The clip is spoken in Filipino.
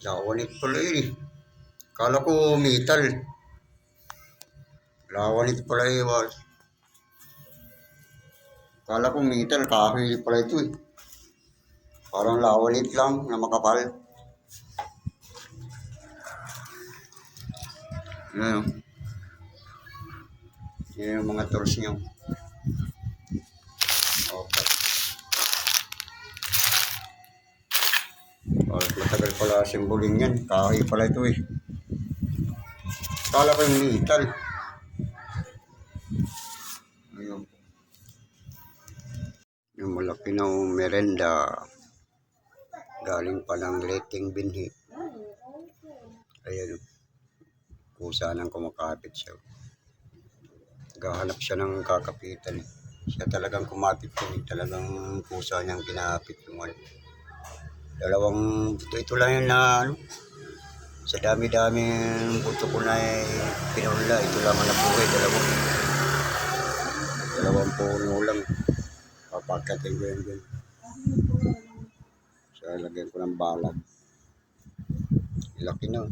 Lawanit pala yun eh. Kala ko metal. Lawanit pala yun. Kala ko metal, kahoy pala ito eh. Parang lawanit lang na makapal. Ano? Yan yung mga tools niyo. Okay. Matagal pala simbolin yan. Kahoy pala ito eh. Kala ko yung metal. Ayun. Yung malaki na merenda. Galing pa ng Leting Binhi. Ayan. Kusa nang kumakapit siya. Gahanap siya ng kakapitan. Siya talagang kumapit yun. Talagang kusa niyang kinapit yung ano. Dalawang, ito lang yun na ano. Sa dami-daming buto ko na pinula. Ito lang ang nabuhay. Dalawang puno lang. Papakatin ko yun. So, lagyan ko ng balag. Laki na.